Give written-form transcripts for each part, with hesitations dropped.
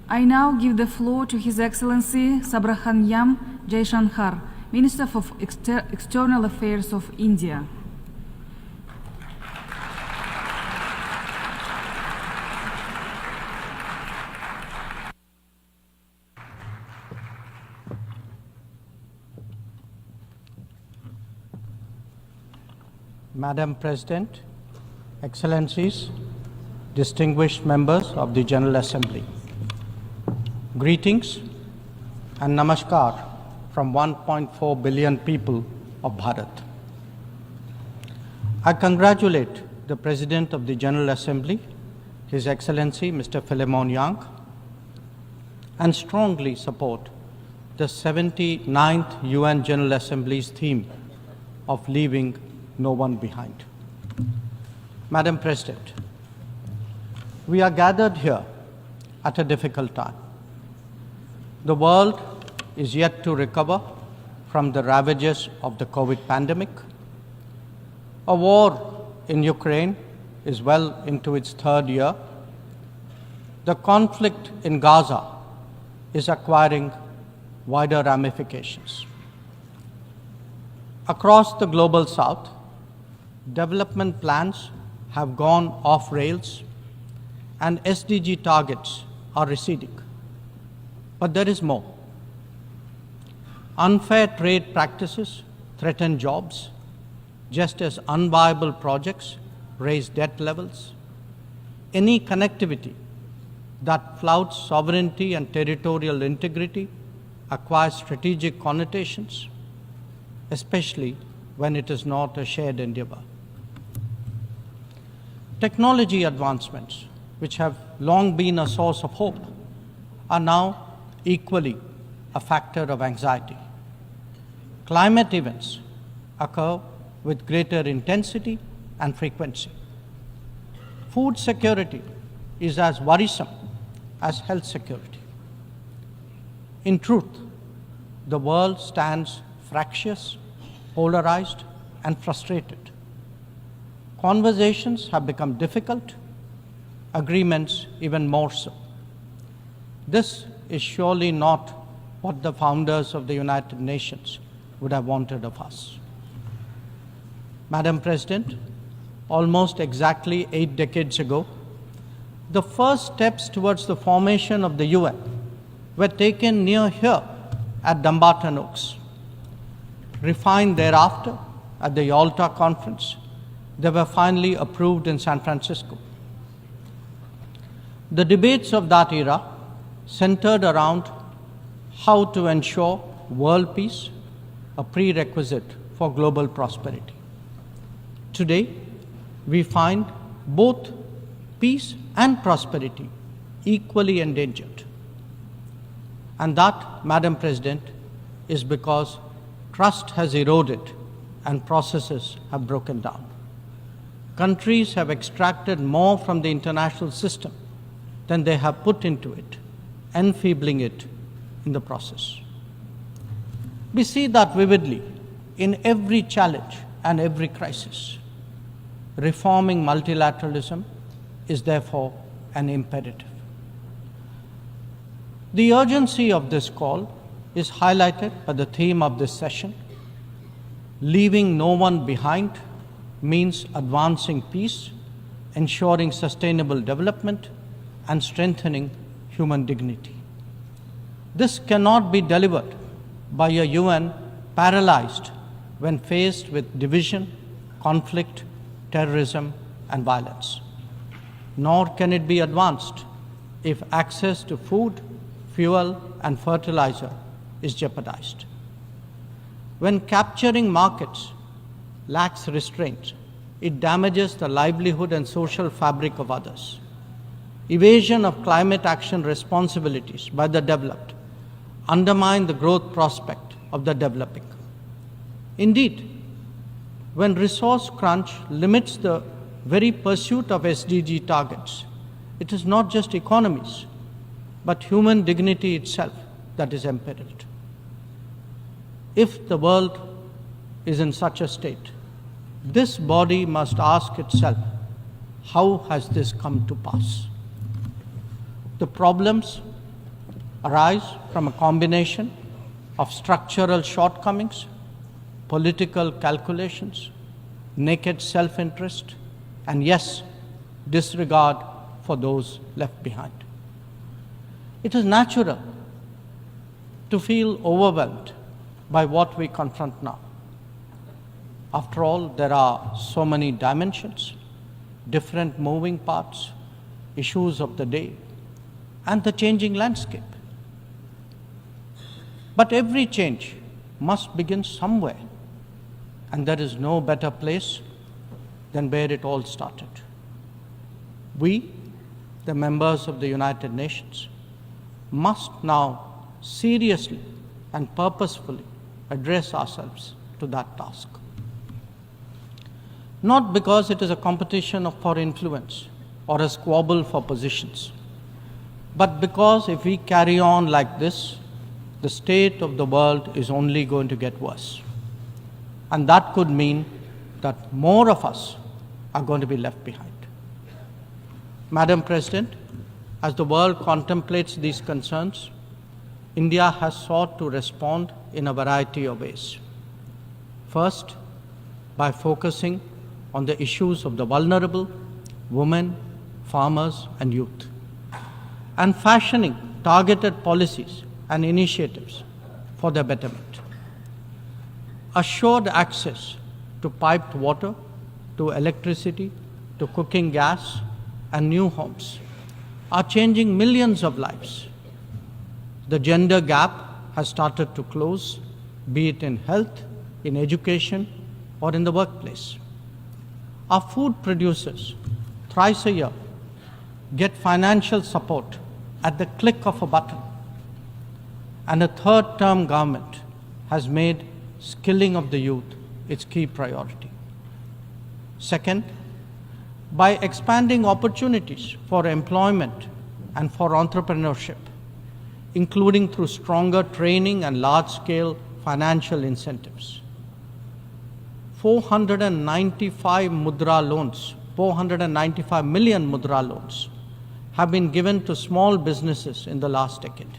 I now give the floor to His Excellency Subrahmanyam Jaishankar, Minister for External Affairs of India. Madam President, Excellencies, distinguished members of the General Assembly, greetings and namaskar from 1.4 billion people of Bharat. I congratulate the President of the General Assembly, His Excellency Mr. Philemon Yang, and strongly support the 79th UN General Assembly's theme of leaving no one behind. Madam President, we are gathered here at a difficult time. The world is yet to recover from the ravages of the COVID pandemic. A war in Ukraine is well into its third year. The conflict in Gaza is acquiring wider ramifications. Across the global south, development plans have gone off rails and SDG targets are receding. But there is more. Unfair trade practices threaten jobs, just as unviable projects raise debt levels. Any connectivity that flouts sovereignty and territorial integrity acquires strategic connotations, especially when it is not a shared endeavor. Technology advancements, which have long been a source of hope, are now equally a factor of anxiety. Climate events occur with greater intensity and frequency. Food security is as worrisome as health security. In truth, the world stands fractious, polarized, and frustrated. Conversations have become difficult, agreements even more so. This is surely not what the founders of the United Nations would have wanted of us. Madam President, almost exactly 8 decades ago, the first steps towards the formation of the UN were taken near here at Dumbarton Oaks. Refined thereafter at the Yalta Conference, they were finally approved in San Francisco. The debates of that era centered around how to ensure world peace, a prerequisite for global prosperity. Today, we find both peace and prosperity equally endangered. And that, Madam President, is because trust has eroded and processes have broken down. Countries have extracted more from the international system than they have put into it, enfeebling it in the process. We see that vividly in every challenge and every crisis. Reforming multilateralism is therefore an imperative. The urgency of this call is highlighted by the theme of this session. Leaving no one behind means advancing peace, ensuring sustainable development, and strengthening human dignity. This cannot be delivered by a UN paralyzed when faced with division, conflict, terrorism, and violence. Nor can it be advanced if access to food, fuel, and fertilizer is jeopardized. When capturing markets lacks restraint, it damages the livelihood and social fabric of others. Evasion of climate action responsibilities by the developed undermine the growth prospect of the developing. Indeed, when resource crunch limits the very pursuit of SDG targets, it is not just economies, but human dignity itself that is imperiled. If the world is in such a state, this body must ask itself, how has this come to pass? The problems arise from a combination of structural shortcomings, political calculations, naked self-interest, and yes, disregard for those left behind. It is natural to feel overwhelmed by what we confront now. After all, there are so many dimensions, different moving parts, issues of the day, and the changing landscape. But every change must begin somewhere, and there is no better place than where it all started. We, the members of the United Nations, must now seriously and purposefully address ourselves to that task. Not because it is a competition for influence or a squabble for positions, but because if we carry on like this, the state of the world is only going to get worse. And that could mean that more of us are going to be left behind. Madam President, as the world contemplates these concerns, India has sought to respond in a variety of ways. First, by focusing on the issues of the vulnerable, women, farmers, and youth, and fashioning targeted policies and initiatives for their betterment. Assured access to piped water, to electricity, to cooking gas, and new homes are changing millions of lives. The gender gap has started to close, be it in health, in education, or in the workplace. Our food producers, thrice a year, get financial support at the click of a button. And a third-term government has made skilling of the youth its key priority. Second, by expanding opportunities for employment and for entrepreneurship, including through stronger training and large-scale financial incentives. 495 million mudra loans have been given to small businesses in the last decade.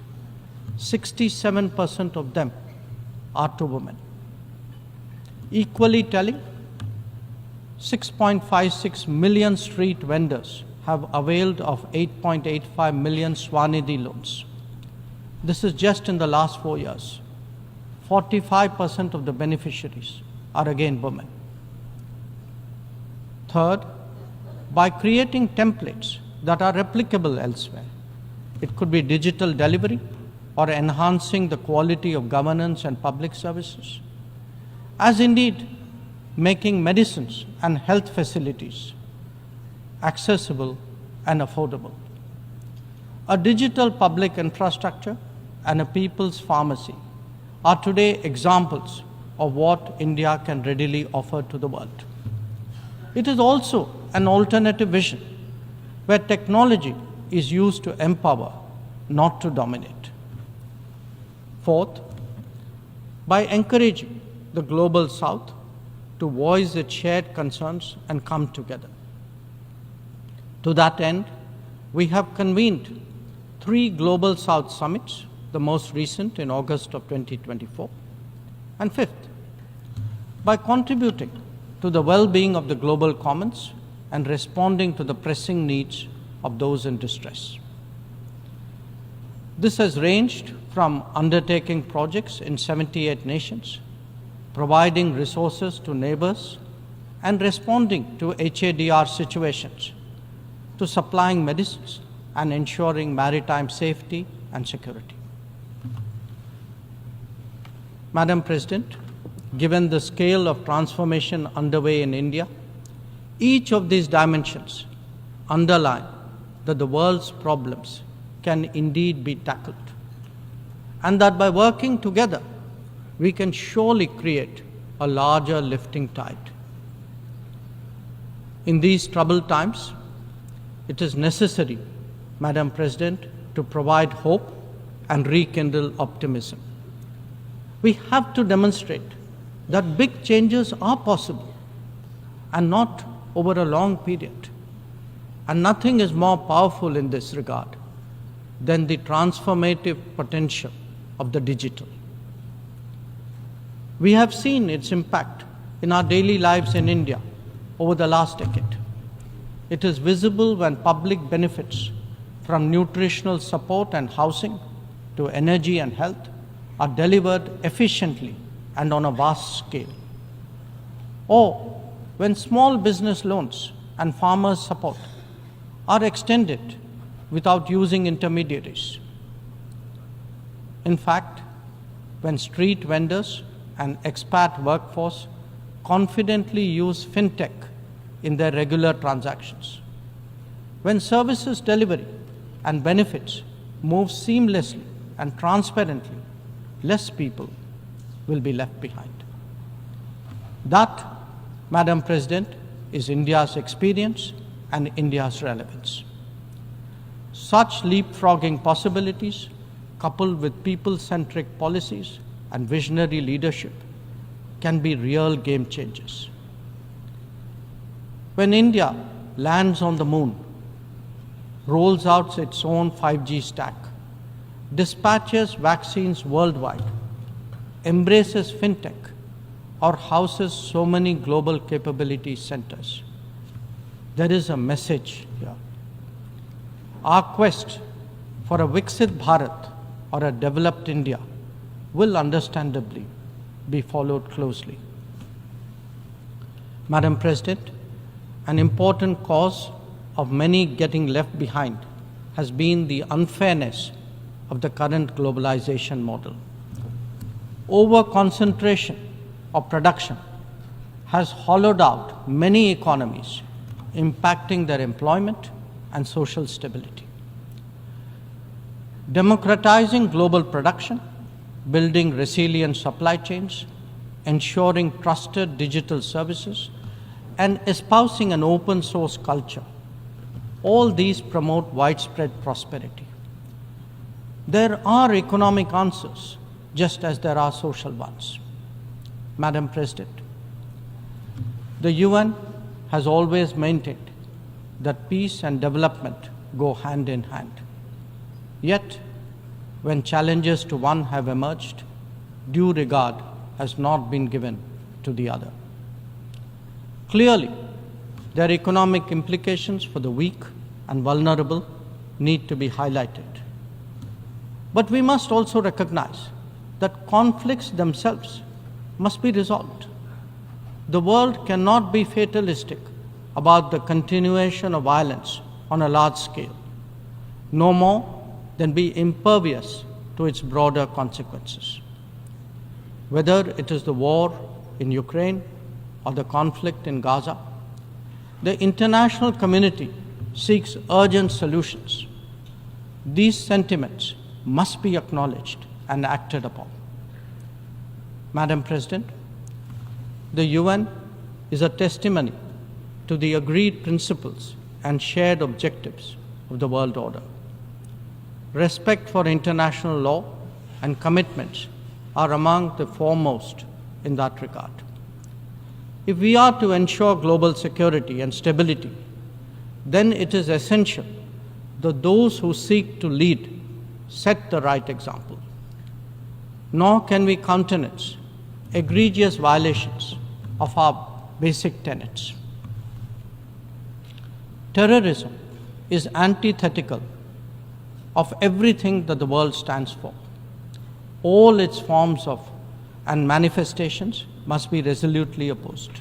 67% of them are to women. Equally telling, 6.56 million street vendors have availed of 8.85 million Swanidhi loans. This is just in the last 4 years. 45% of the beneficiaries are again women. Third, by creating templates that are replicable elsewhere. It could be digital delivery or enhancing the quality of governance and public services, as indeed making medicines and health facilities accessible and affordable. A digital public infrastructure and a people's pharmacy are today examples of what India can readily offer to the world. It is also an alternative vision where technology is used to empower, not to dominate. Fourth, by encouraging the Global South to voice its shared concerns and come together. To that end, we have convened 3 Global South summits, the most recent in August of 2024. And fifth, by contributing to the well-being of the global commons and responding to the pressing needs of those in distress. This has ranged from undertaking projects in 78 nations, providing resources to neighbors, and responding to HADR situations, to supplying medicines and ensuring maritime safety and security. Madam President, given the scale of transformation underway in India, each of these dimensions underline that the world's problems can indeed be tackled, and that by working together, we can surely create a larger lifting tide. In these troubled times, it is necessary, Madam President, to provide hope and rekindle optimism. We have to demonstrate that big changes are possible and not over a long period. And nothing is more powerful in this regard than the transformative potential of the digital. We have seen its impact in our daily lives in India over the last decade. It is visible when public benefits from nutritional support and housing to energy and health are delivered efficiently and on a vast scale. Or when small business loans and farmers' support are extended without using intermediaries. In fact, when street vendors and expat workforce confidently use fintech in their regular transactions, when services delivery and benefits move seamlessly and transparently, less people will be left behind. That, Madam President, is India's experience and India's relevance. Such leapfrogging possibilities, coupled with people-centric policies and visionary leadership, can be real game changers. When India lands on the moon, rolls out its own 5G stack, dispatches vaccines worldwide, embraces fintech, or houses so many global capability centers, there is a message here. Our quest for a Viksit Bharat or a developed India will understandably be followed closely. Madam President, an important cause of many getting left behind has been the unfairness of the current globalization model. Over-concentration of production has hollowed out many economies, impacting their employment and social stability. Democratizing global production, building resilient supply chains, ensuring trusted digital services, and espousing an open source culture, all these promote widespread prosperity. There are economic answers, just as there are social ones. Madam President, the UN has always maintained that peace and development go hand in hand. Yet, when challenges to one have emerged, due regard has not been given to the other. Clearly, their economic implications for the weak and vulnerable need to be highlighted. But we must also recognize that conflicts themselves must be resolved. The world cannot be fatalistic about the continuation of violence on a large scale, no more than be impervious to its broader consequences. Whether it is the war in Ukraine or the conflict in Gaza, the international community seeks urgent solutions. These sentiments must be acknowledged and acted upon. Madam President, the UN is a testimony to the agreed principles and shared objectives of the world order. Respect for international law and commitments are among the foremost in that regard. If we are to ensure global security and stability, then it is essential that those who seek to lead set the right example. Nor can we countenance egregious violations of our basic tenets. Terrorism is antithetical of everything that the world stands for. All its forms of and manifestations must be resolutely opposed.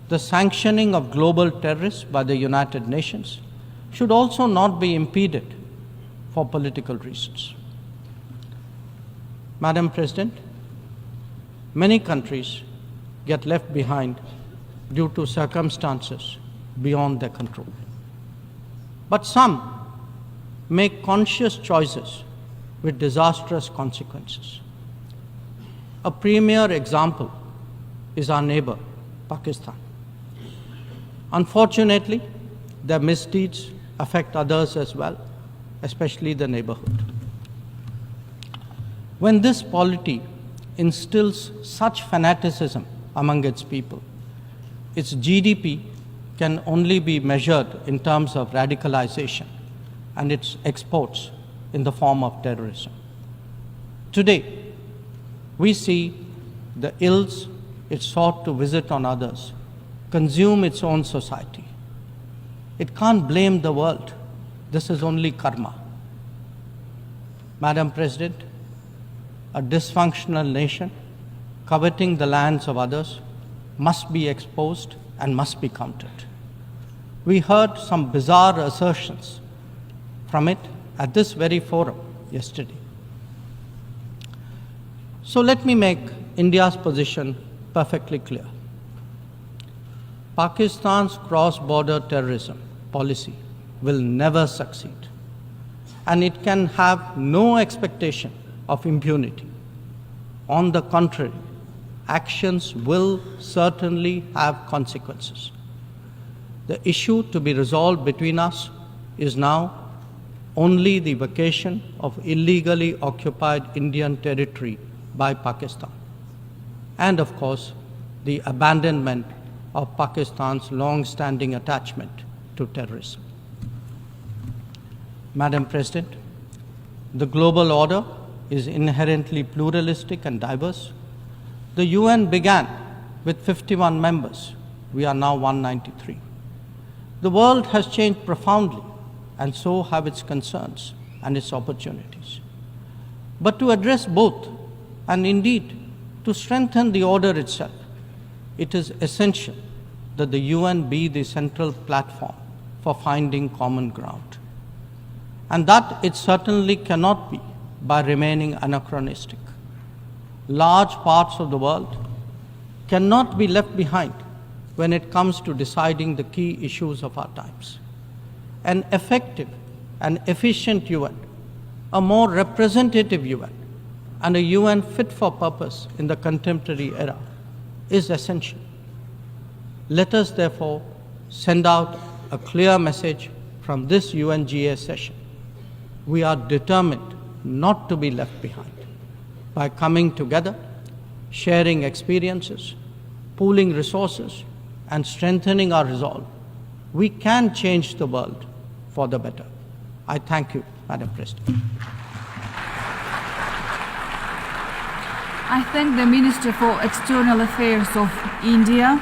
The sanctioning of global terrorists by the United Nations should also not be impeded for political reasons. Madam President, many countries get left behind due to circumstances beyond their control. But some make conscious choices with disastrous consequences. A premier example is our neighbor, Pakistan. Unfortunately, their misdeeds affect others as well, especially the neighborhood. When this polity instills such fanaticism among its people, its GDP can only be measured in terms of radicalization, and its exports in the form of terrorism. Today, we see the ills it sought to visit on others consume its own society. It can't blame the world. This is only karma. Madam President, a dysfunctional nation coveting the lands of others must be exposed and must be countered. We heard some bizarre assertions from it at this very forum yesterday. So let me make India's position perfectly clear. Pakistan's cross-border terrorism policy will never succeed, and it can have no expectation of impunity. On the contrary, actions will certainly have consequences. The issue to be resolved between us is now only the vacation of illegally occupied Indian territory by Pakistan, and of course, the abandonment of Pakistan's long-standing attachment to terrorism. Madam President, the global order is inherently pluralistic and diverse. The UN began with 51 members. We are now 193. The world has changed profoundly, and so have its concerns and its opportunities. But to address both, and indeed to strengthen the order itself, it is essential that the UN be the central platform for finding common ground. And that it certainly cannot be by remaining anachronistic. Large parts of the world cannot be left behind when it comes to deciding the key issues of our times. An effective and efficient UN, a more representative UN, and a UN fit for purpose in the contemporary era is essential. Let us therefore send out a clear message from this UNGA session. We are determined not to be left behind. By coming together, sharing experiences, pooling resources, and strengthening our resolve, we can change the world for the better. I thank you, Madam President. I thank the Minister for External Affairs of India,